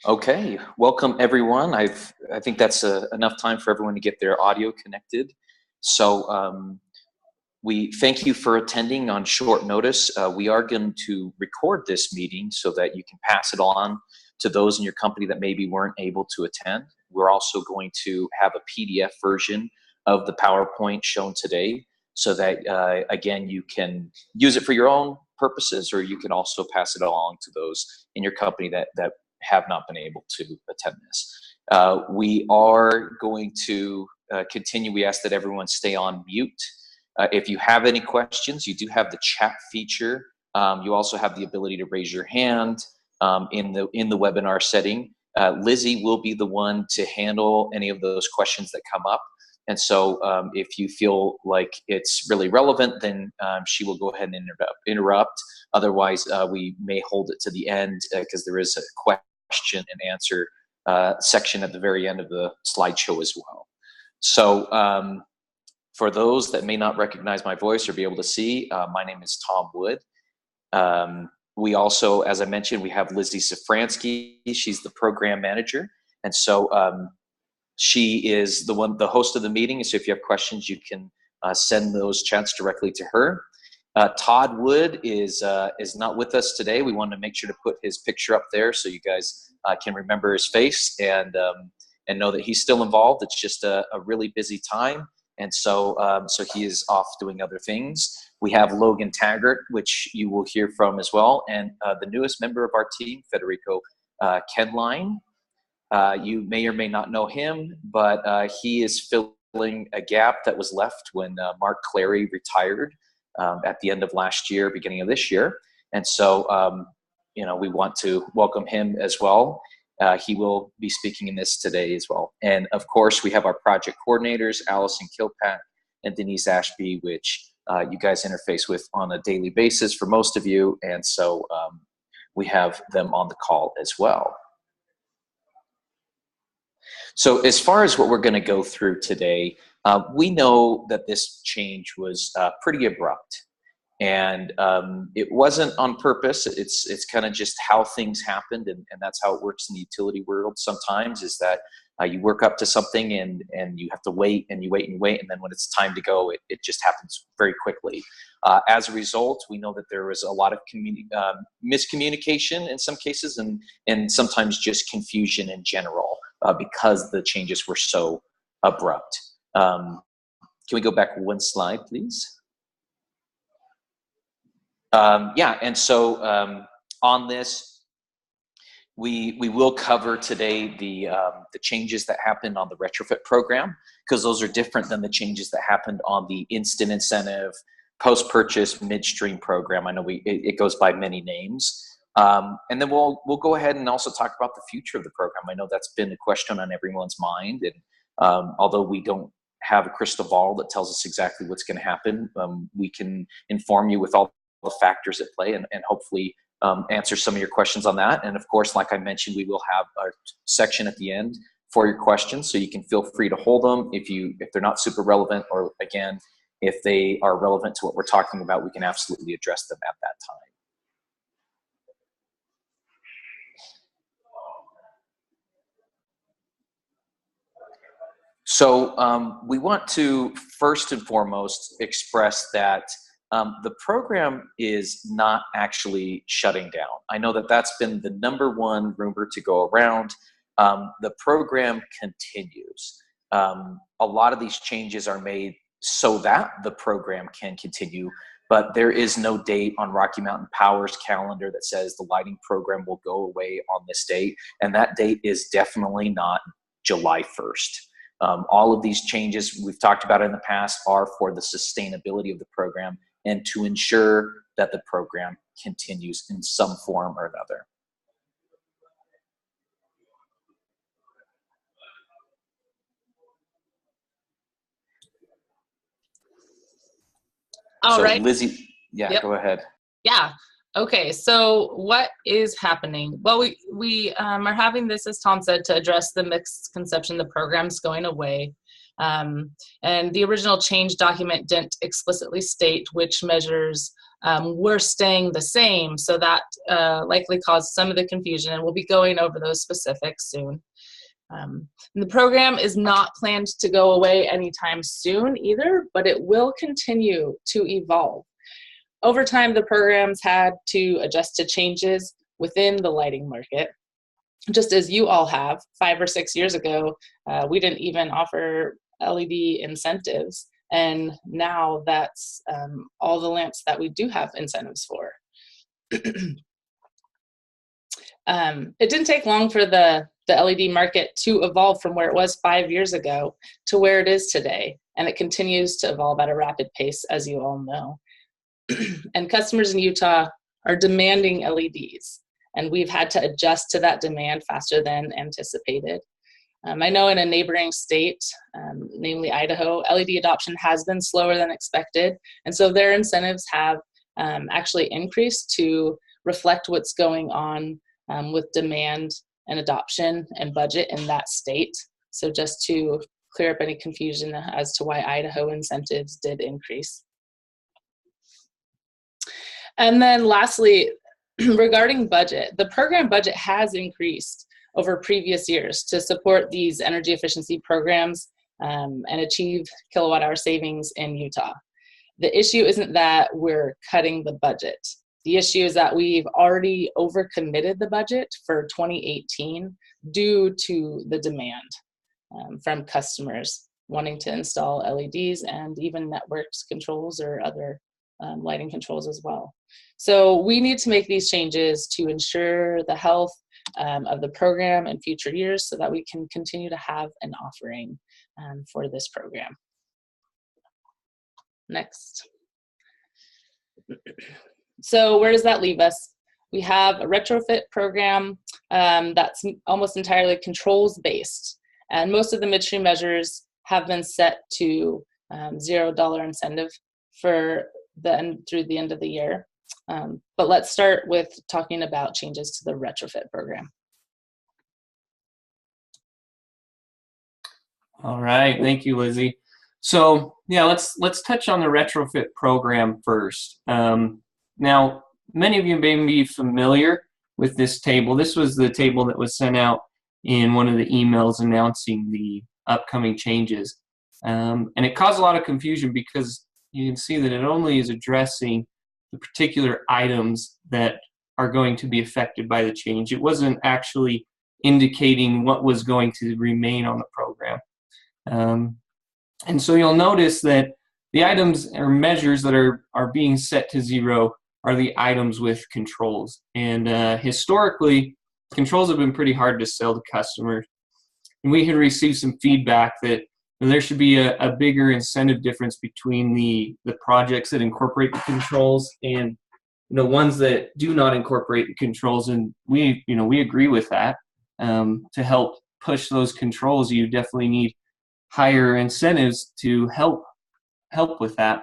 Okay, welcome everyone. I think that's enough time for everyone to get their audio connected. So we thank you for attending on short notice. We are going to record this meeting so that you can pass it on to those in your company that maybe weren't able to attend. We're also going to have a PDF version of the PowerPoint shown today so that, again, you can use it for your own purposes, or you can also pass it along to those in your company that have not been able to attend this. We are going to continue. We ask that everyone stay on mute. If you have any questions, you do have the chat feature. You also have the ability to raise your hand in the webinar setting. Lizzie will be the one to handle any of those questions that come up. And so if you feel like it's really relevant, then she will go ahead and interrupt. Otherwise, we may hold it to the end because there is a question and answer section at the very end of the slideshow as well. So for those that may not recognize my voice or be able to see, my name is Tom Wood. We also, as I mentioned, we have Lizzie Safransky. She's the program manager. And so she is the host of the meeting. So if you have questions, you can send those chats directly to her. Todd Wood is not with us today. We wanted to make sure to put his picture up there so you guys can remember his face and know that he's still involved. It's just a really busy time. And so he is off doing other things. We have Logan Taggart, which you will hear from as well. And the newest member of our team, Federico Kenline. You may or may not know him, but he is filling a gap that was left when Mark Clary retired at the end of last year, beginning of this year. And so, we want to welcome him as well. He will be speaking in this today as well. And of course, we have our project coordinators, Allison Kilpack and Denise Ashby, which you guys interface with on a daily basis for most of you. And so we have them on the call as well. So as far as what we're going to go through today, we know that this change was pretty abrupt. And it wasn't on purpose. It's kind of just how things happened, and that's how it works in the utility world sometimes, is that you work up to something and you have to wait and you wait and wait, and then when it's time to go, it just happens very quickly. As a result, we know that there was a lot of miscommunication in some cases, and sometimes just confusion in general because the changes were so abrupt. Can we go back one slide, please? And so on this, we will cover today the changes that happened on the Retrofit Program, because those are different than the changes that happened on the Instant Incentive, Post-Purchase, Midstream Program. I know it goes by many names. And then we'll go ahead and also talk about the future of the program. I know that's been a question on everyone's mind, and although we don't have a crystal ball that tells us exactly what's going to happen, we can inform you with all the factors at play and hopefully answer some of your questions on that. And of course, like I mentioned, we will have a section at the end for your questions, so you can feel free to hold them if they're not super relevant, or again, if they are relevant to what we're talking about, we can absolutely address them at that time. So we want to first and foremost express that the program is not actually shutting down. I know that that's been the #1 rumor to go around. The program continues. A lot of these changes are made so that the program can continue, but there is no date on Rocky Mountain Power's calendar that says the lighting program will go away on this date, and that date is definitely not July 1st. All of these changes, we've talked about in the past, are for the sustainability of the program and to ensure that the program continues in some form or another. All right. Lizzie, yeah, Go ahead. Yeah. Okay, so what is happening? Well, we are having this, as Tom said, to address the misconception the program's going away. And the original change document didn't explicitly state which measures were staying the same. So that likely caused some of the confusion, and we'll be going over those specifics soon. And the program is not planned to go away anytime soon either, but it will continue to evolve. Over time, the programs had to adjust to changes within the lighting market. Just as you all have, 5 or 6 years ago, we didn't even offer LED incentives. And now that's all the lamps that we do have incentives for. It didn't take long for the LED market to evolve from where it was 5 years ago to where it is today. And it continues to evolve at a rapid pace, as you all know. And customers in Utah are demanding LEDs, and we've had to adjust to that demand faster than anticipated. I know in a neighboring state, namely Idaho, LED adoption has been slower than expected, and so their incentives have actually increased to reflect what's going on with demand and adoption and budget in that state. So just to clear up any confusion as to why Idaho incentives did increase. And then lastly, regarding budget, the program budget has increased over previous years to support these energy efficiency programs and achieve kilowatt hour savings in Utah. The issue isn't that we're cutting the budget. The issue is that we've already overcommitted the budget for 2018 due to the demand from customers wanting to install LEDs and even networks controls or other lighting controls as well. So we need to make these changes to ensure the health of the program in future years so that we can continue to have an offering for this program. Next. So where does that leave us? We have a retrofit program that's almost entirely controls based, and most of the midstream measures have been set to $0 incentive for through the end of the year. But let's start with talking about changes to the retrofit program. All right, thank you, Lizzie. So yeah, let's touch on the retrofit program first. Now, many of you may be familiar with this table. This was the table that was sent out in one of the emails announcing the upcoming changes. And it caused a lot of confusion because you can see that it only is addressing the particular items that are going to be affected by the change. It wasn't actually indicating what was going to remain on the program. And so you'll notice that the items or measures that are being set to 0 are the items with controls. And historically, controls have been pretty hard to sell to customers. And we had received some feedback that there should be a bigger incentive difference between the projects that incorporate the controls and the ones that do not incorporate the controls. And we agree with that. To help push those controls, you definitely need higher incentives to help with that.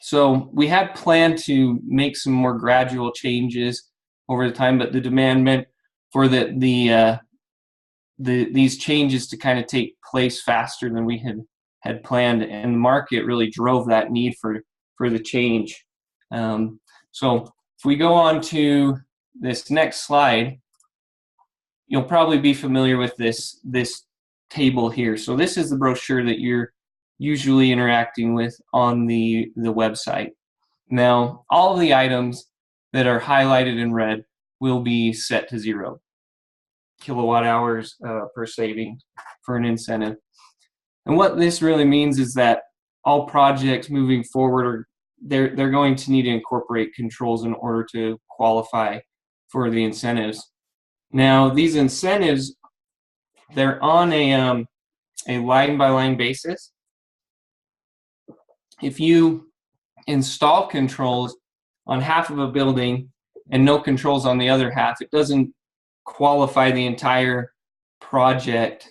So we had planned to make some more gradual changes over the time, but the demand meant for these changes to kind of take place faster than we had planned, and the market really drove that need for the change. So if we go on to this next slide, you'll probably be familiar with this table here. So this is the brochure that you're usually interacting with on the website. Now, all of the items that are highlighted in red will be set to 0 kilowatt hours per saving for an incentive. And what this really means is that all projects moving forward they're going to need to incorporate controls in order to qualify for the incentives. Now, these incentives, they're on a line-by-line basis. If you install controls on half of a building and no controls on the other half, it doesn't qualify the entire project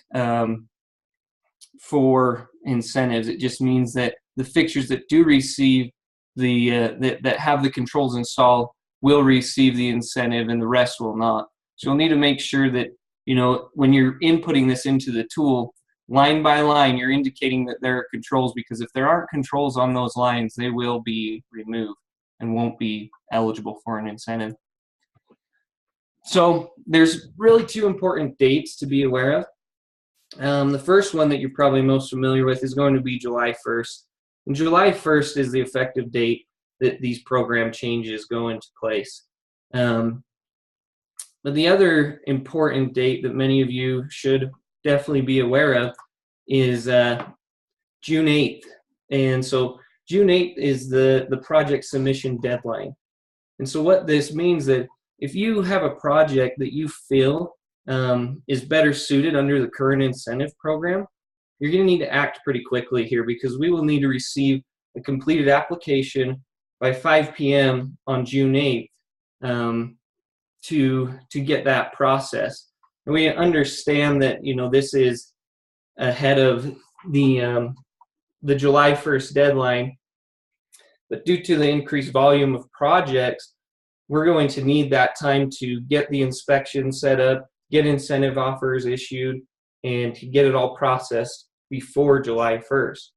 for incentives. It just means that the fixtures that do receive that have the controls installed will receive the incentive, and the rest will not. So you'll need to make sure that when you're inputting this into the tool, line by line, you're indicating that there are controls, because if there aren't controls on those lines, they will be removed and won't be eligible for an incentive. So there's really two important dates to be aware of. The first one that you're probably most familiar with is going to be July 1st. And July 1st is the effective date that these program changes go into place. But the other important date that many of you should definitely be aware of is June 8th. And so June 8th is the project submission deadline. And so what this means that if you have a project that you feel is better suited under the current incentive program, you're going to need to act pretty quickly here, because we will need to receive a completed application by 5 p.m. on June 8th to get that process. And we understand that, you know, this is ahead of the July 1st deadline, but due to the increased volume of projects, we're going to need that time to get the inspection set up, get incentive offers issued, and to get it all processed before July 1st.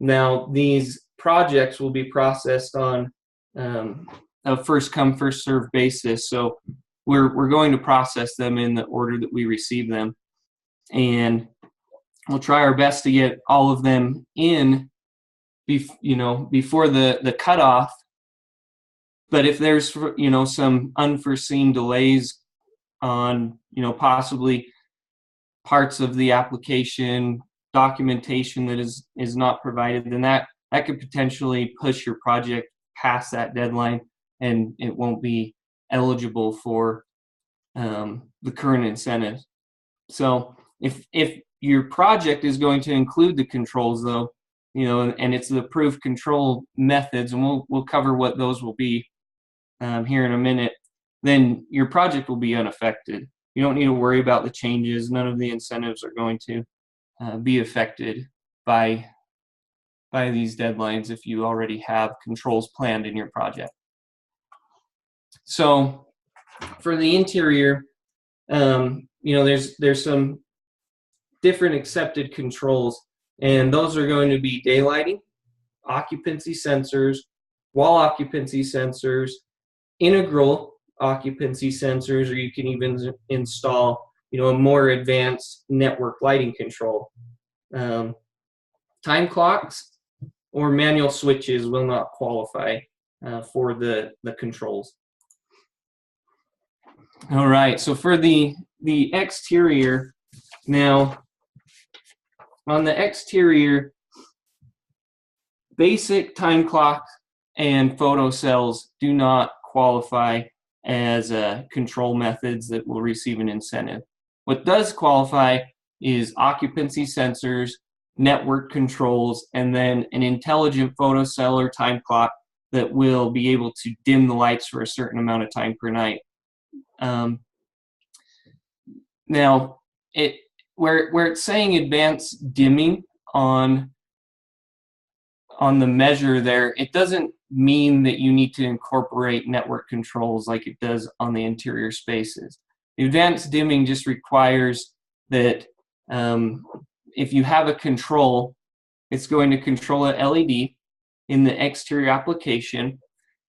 Now, these projects will be processed on a first come, first served basis. So we're going to process them in the order that we receive them. And we'll try our best to get all of them in before the cutoff. But if there's, you know, some unforeseen delays on, you know, possibly parts of the application, documentation that is not provided, then that could potentially push your project past that deadline, and it won't be eligible for the current incentive. So if your project is going to include the controls, though, you know, and it's the approved control methods, and we'll cover what those will be here in a minute, then your project will be unaffected. You don't need to worry about the changes. None of the incentives are going to be affected by these deadlines if you already have controls planned in your project. So for the interior, you know, there's some different accepted controls, and those are going to be daylighting, occupancy sensors, wall occupancy sensors, integral occupancy sensors, or you can even install, you know, a more advanced network lighting control. Time clocks or manual switches will not qualify for the controls. All right, so for the exterior, now on the exterior, basic time clock and photo cells do not qualify as control methods that will receive an incentive. What does qualify is occupancy sensors, network controls, and then an intelligent photo cell or time clock that will be able to dim the lights for a certain amount of time per night. Now, where it's saying advanced dimming on the measure there, it doesn't mean that you need to incorporate network controls like it does on the interior spaces. The advanced dimming just requires that if you have a control, it's going to control an LED in the exterior application,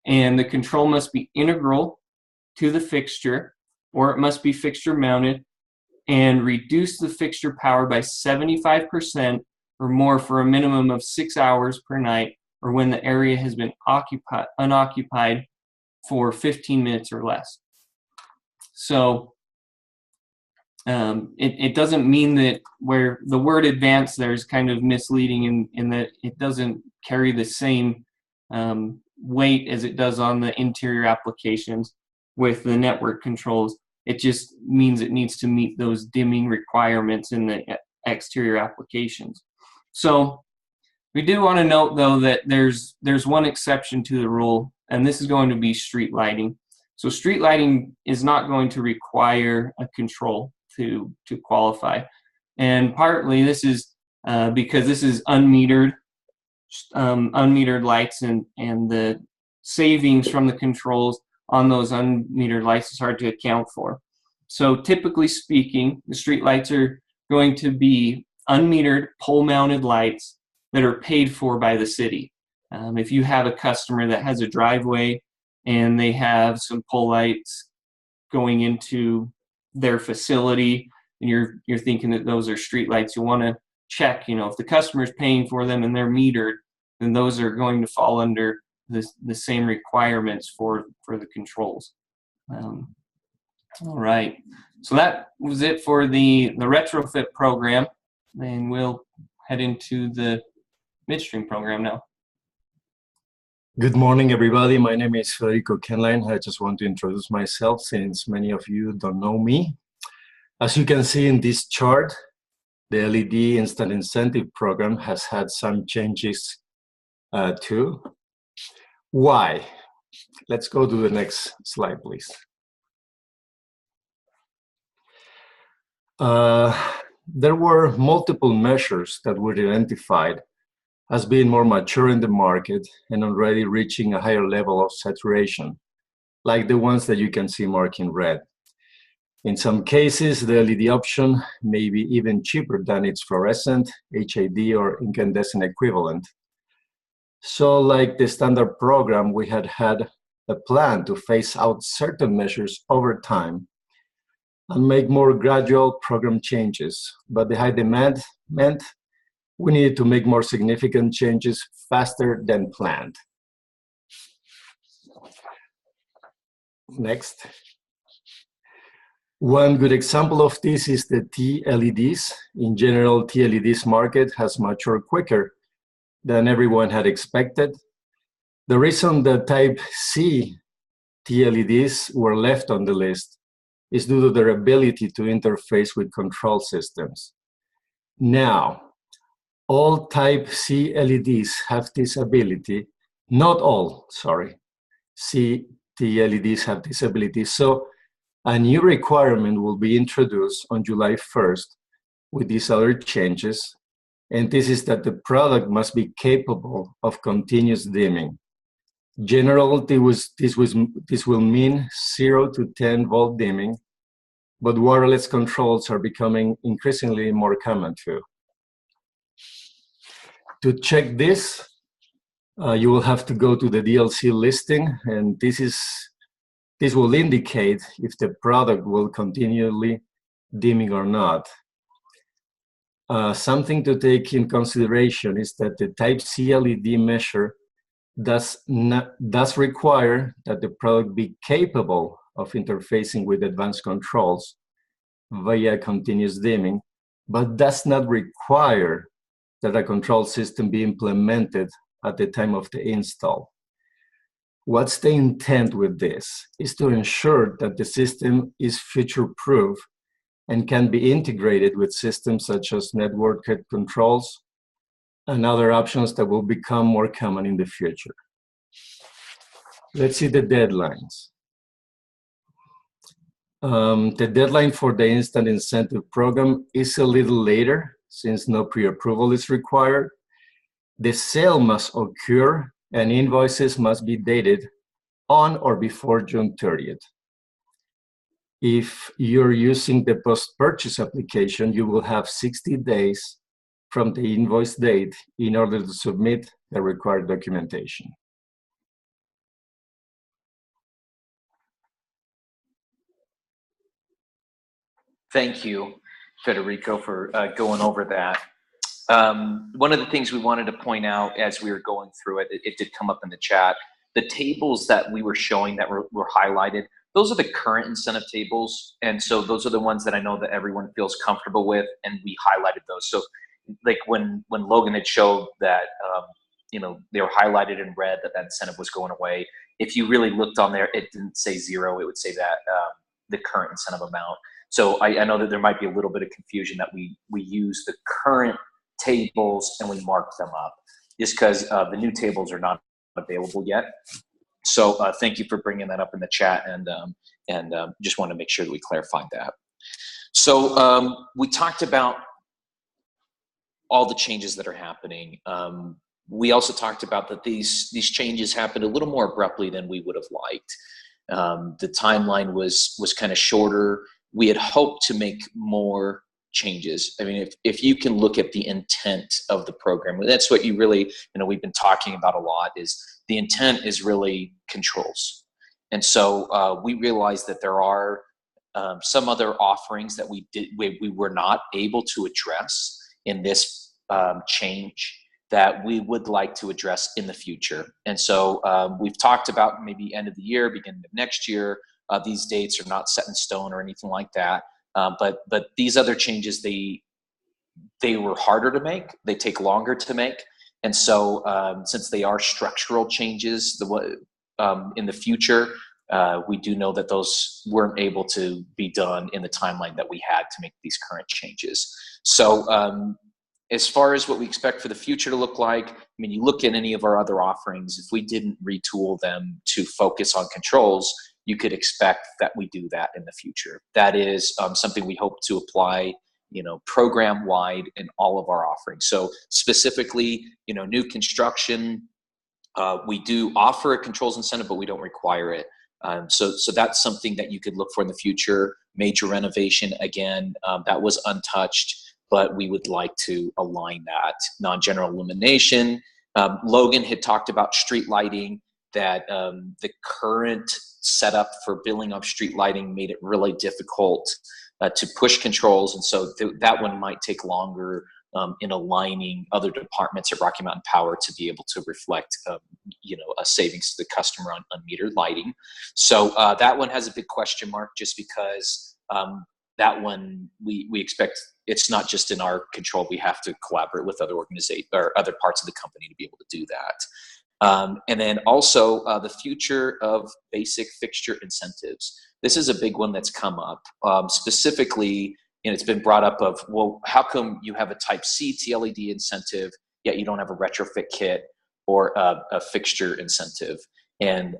and the control must be integral to the fixture, or it must be fixture mounted, and reduce the fixture power by 75% or more for a minimum of 6 hours per night, or when the area has been unoccupied for 15 minutes or less. So it doesn't mean that, where the word advanced there is kind of misleading in that it doesn't carry the same weight as it does on the interior applications with the network controls. It just means it needs to meet those dimming requirements in the exterior applications. So we do want to note, though, that there's one exception to the rule, and this is going to be street lighting. So street lighting is not going to require a control to qualify, and partly this is because this is unmetered lights, and the savings from the controls on those unmetered lights is hard to account for. So typically speaking, the street lights are going to be unmetered pole-mounted lights that are paid for by the city. If you have a customer that has a driveway and they have some pole lights going into their facility, and you're thinking that those are street lights, you want to check, if the customer is paying for them and they're metered, then those are going to fall under the same requirements for the controls. All right, so that was it for the retrofit program, and we'll head into the midstream program now. Good morning, everybody. My name is Federico Kenline. I just want to introduce myself since many of you don't know me. As you can see in this chart, the LED Instant Incentive Program has had some changes too. Why? Let's go to the next slide, please. There were multiple measures that were identified as being more mature in the market and already reaching a higher level of saturation, like the ones that you can see marked in red. In some cases, the LED option may be even cheaper than its fluorescent, HID, or incandescent equivalent. So like the standard program, we had a plan to phase out certain measures over time and make more gradual program changes. But the high demand meant we needed to make more significant changes faster than planned. Next. One good example of this is the TLEDs. In general, TLEDs market has matured quicker than everyone had expected. The reason the Type C TLEDs were left on the list is due to their ability to interface with control systems. Now, all Type C LEDs have this ability. Not all, sorry. C TLEDs have this ability. So a new requirement will be introduced on July 1st with these other changes. And this is that the product must be capable of continuous dimming. Generally, this will mean 0 to 10 volt dimming, but wireless controls are becoming increasingly more common too. To check this, you will have to go to the DLC listing, and this will indicate if the product will continually dimming or not. Something to take in consideration is that the Type C LED measure does require that the product be capable of interfacing with advanced controls via continuous dimming, but does not require that a control system be implemented at the time of the install. What's the intent with this? Is to ensure that the system is future-proof and can be integrated with systems such as networked controls and other options that will become more common in the future. Let's see the deadlines. The deadline for the Instant Incentive Program is a little later since no pre-approval is required. The sale must occur and invoices must be dated on or before June 30th. If you're using the post-purchase application, you will have 60 days from the invoice date in order to submit the required documentation. Thank you, Federico, for going over that. One of the things we wanted to point out as we were going through it, it did come up in the chat, the tables that we were showing that were highlighted, those are the current incentive tables. And so those are the ones that I know that everyone feels comfortable with, and we highlighted those. So like when Logan had showed that, they were highlighted in red that incentive was going away. If you really looked on there, it didn't say 0, it would say that the current incentive amount. So I know that there might be a little bit of confusion that we use the current tables and we mark them up just because the new tables are not available yet. So thank you for bringing that up in the chat, and just want to make sure that we clarified that. So we talked about all the changes that are happening. We also talked about that these changes happened a little more abruptly than we would have liked. The timeline was kind of shorter. We had hoped to make more changes. I mean, if you can look at the intent of the program, that's what you really, we've been talking about a lot, is the intent is really controls. And so we realized that there are some other offerings that we were not able to address in this change that we would like to address in the future. And so we've talked about maybe end of the year, beginning of next year. These dates are not set in stone or anything like that. But these other changes, they were harder to make. They take longer to make. And so since they are structural changes in the future, we do know that those weren't able to be done in the timeline that we had to make these current changes. So as far as what we expect for the future to look like, I mean, you look at any of our other offerings, if we didn't retool them to focus on controls, you could expect that we do that in the future. That is something we hope to apply, program-wide in all of our offerings. So specifically, new construction, we do offer a controls incentive, but we don't require it. So that's something that you could look for in the future. Major renovation, again, that was untouched, but we would like to align that. Non-general illumination. Logan had talked about street lighting, that the current setup for billing of street lighting made it really difficult to push controls. And so that one might take longer in aligning other departments at Rocky Mountain Power to be able to reflect, a savings to the customer on unmetered lighting. So that one has a big question mark, just because that one we expect it's not just in our control. We have to collaborate with other organizations or other parts of the company to be able to do that. And then also the future of basic fixture incentives. This is a big one that's come up specifically. And it's been brought up of, well, how come you have a type C TLED incentive, yet you don't have a retrofit kit or a fixture incentive? And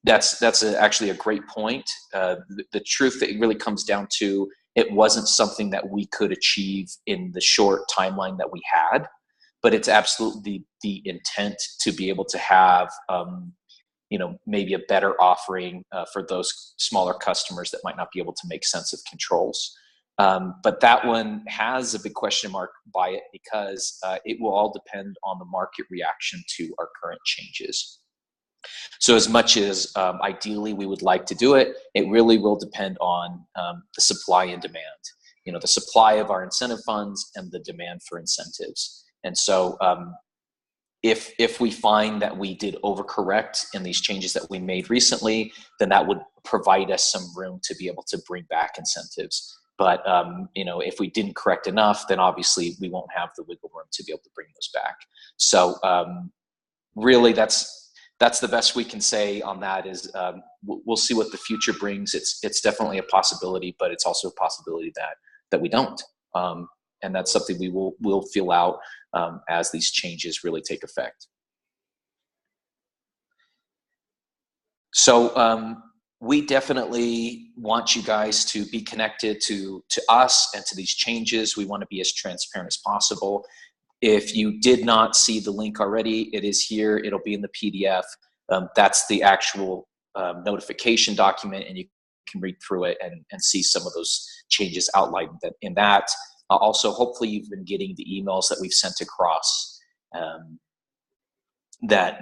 that's actually a great point. The truth that it really comes down to, it wasn't something that we could achieve in the short timeline that we had, but it's absolutely the intent to be able to have, maybe a better offering for those smaller customers that might not be able to make sense of controls. But that one has a big question mark by it, because it will all depend on the market reaction to our current changes. So as much as ideally we would like to do it, it really will depend on the supply and demand, the supply of our incentive funds and the demand for incentives. And so if we find that we did overcorrect in these changes that we made recently, then that would provide us some room to be able to bring back incentives. But if we didn't correct enough, then obviously we won't have the wiggle room to be able to bring those back. So really, that's the best we can say on that. Is we'll see what the future brings. It's definitely a possibility, but it's also a possibility that we don't. And that's something we'll feel out as these changes really take effect. So we definitely want you guys to be connected to us and to these changes. We want to be as transparent as possible. If you did not see the link already, it is here. It'll be in the PDF. That's the actual notification document, and you can read through it and see some of those changes outlined in that. Also, hopefully you've been getting the emails that we've sent across that,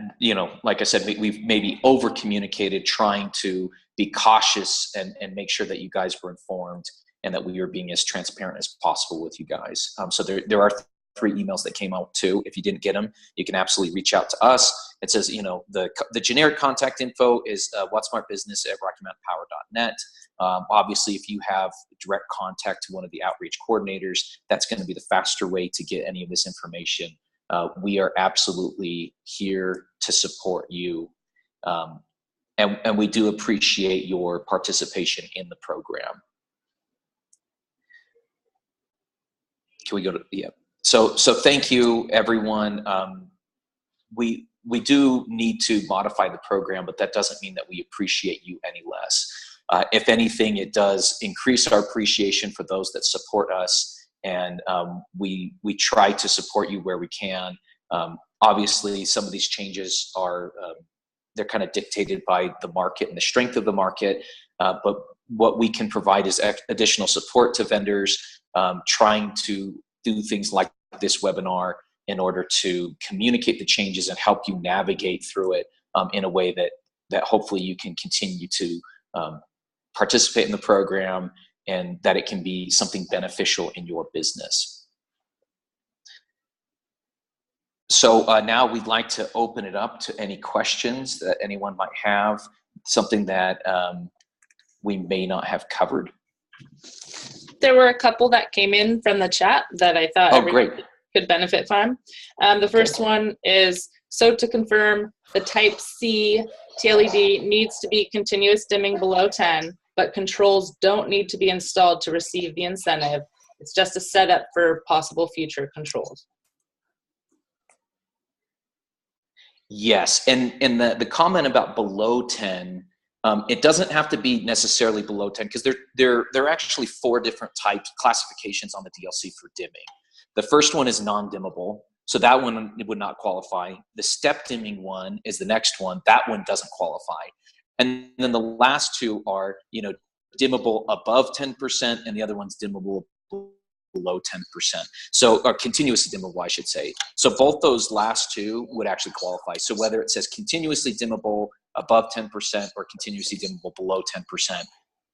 like I said, we've maybe over communicated, trying to be cautious and make sure that you guys were informed and that we are being as transparent as possible with you guys. So there are 3 emails that came out too. If you didn't get them, you can absolutely reach out to us. It says, the generic contact info is whatsmartbusiness@rockymountainpower.net. Obviously, if you have direct contact to one of the outreach coordinators, that's going to be the faster way to get any of this information. We are absolutely here to support you. And we do appreciate your participation in the program. Can we go to, yeah. So thank you, everyone. We do need to modify the program, but that doesn't mean that we appreciate you any less. If anything, it does increase our appreciation for those that support us, and we try to support you where we can. Obviously, some of these changes are they're kind of dictated by the market and the strength of the market, but what we can provide is additional support to vendors. trying to do things like this webinar in order to communicate the changes and help you navigate through it in a way that hopefully you can continue to participate in the program and that it can be something beneficial in your business. So now we'd like to open it up to any questions that anyone might have, something that we may not have covered. There were a couple that came in from the chat that I thought everyone could benefit from. The first one is, so to confirm, the type C TLED needs to be continuous dimming below 10, but controls don't need to be installed to receive the incentive. It's just a setup for possible future controls. Yes, and the comment about below 10, it doesn't have to be necessarily below 10 because there are actually 4 different types, classifications on the DLC for dimming. The first one is non-dimmable, so that one would not qualify. The step dimming one is the next one. That one doesn't qualify. And then the last 2 are, dimmable above 10%, and the other one's dimmable below 10%. So, or continuously dimmable, I should say. So both those last 2 would actually qualify. So whether it says continuously dimmable above 10% or continuously dimmable below 10%,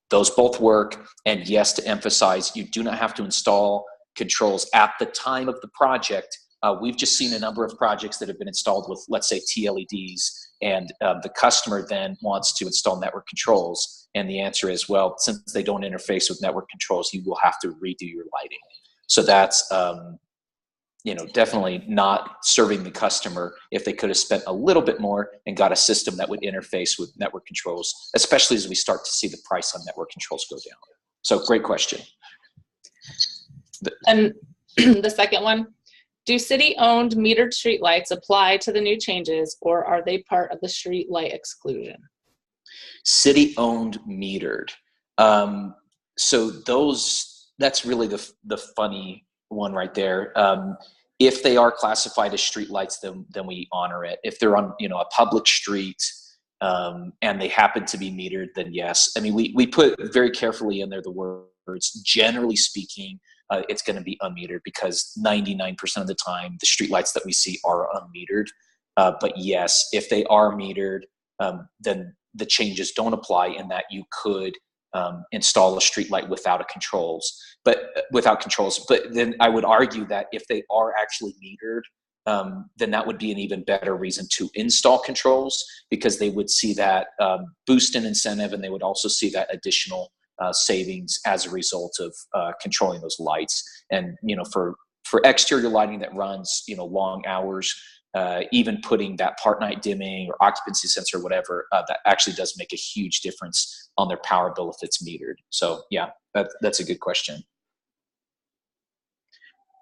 those both work. And yes, to emphasize, you do not have to install controls at the time of the project. We've just seen a number of projects that have been installed with, let's say, TLEDs, and the customer then wants to install network controls. And the answer is, well, since they don't interface with network controls, you will have to redo your lighting. So that's, definitely not serving the customer if they could have spent a little bit more and got a system that would interface with network controls, especially as we start to see the price on network controls go down. So great question. And the second one, do city-owned metered streetlights apply to the new changes, or are they part of the street light exclusion? City-owned metered. So that's really the funny one right there. If they are classified as streetlights, then we honor it. If they're on a public street and they happen to be metered, then yes. I mean, we put very carefully in there the words, generally speaking, it's going to be unmetered because 99% of the time the streetlights that we see are unmetered. But yes, if they are metered, then the changes don't apply in that you could install a streetlight without controls. But then I would argue that if they are actually metered, then that would be an even better reason to install controls, because they would see that boost in incentive, and they would also see that additional savings as a result of controlling those lights. And for exterior lighting that runs long hours, even putting that part night dimming or occupancy sensor or whatever, that actually does make a huge difference on their power bill if it's metered. So yeah, that's a good question.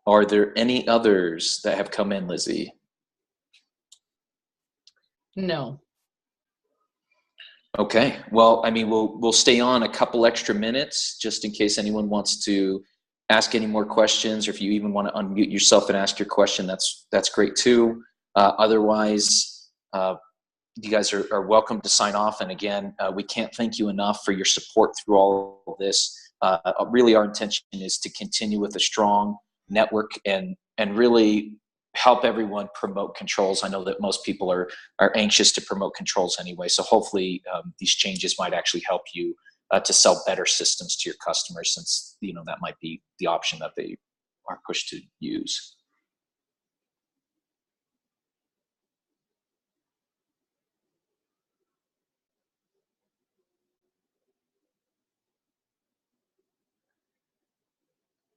Are there any others that have come in, Lizzie? No. Okay, well, I mean, we'll stay on a couple extra minutes just in case anyone wants to ask any more questions, or if you even want to unmute yourself and ask your question, that's great too. Otherwise, you guys are welcome to sign off. And again, we can't thank you enough for your support through all of this. Really, our intention is to continue with a strong network and really help everyone promote controls. I know that most people are anxious to promote controls anyway. So hopefully these changes might actually help you to sell better systems to your customers, since that might be the option that they are pushed to use.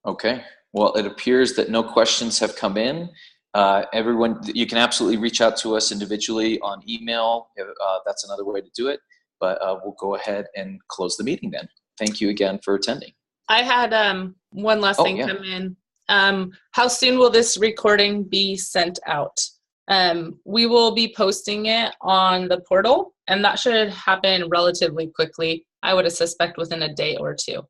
Okay, well, it appears that no questions have come in. Everyone, you can absolutely reach out to us individually on email. That's another way to do it. But we'll go ahead and close the meeting then. Thank you again for attending. I had one last thing come in. How soon will this recording be sent out? We will be posting it on the portal, and that should happen relatively quickly. I would suspect within a day or 2.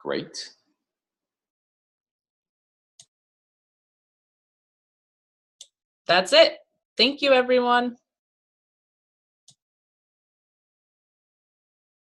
Great. That's it. Thank you, everyone.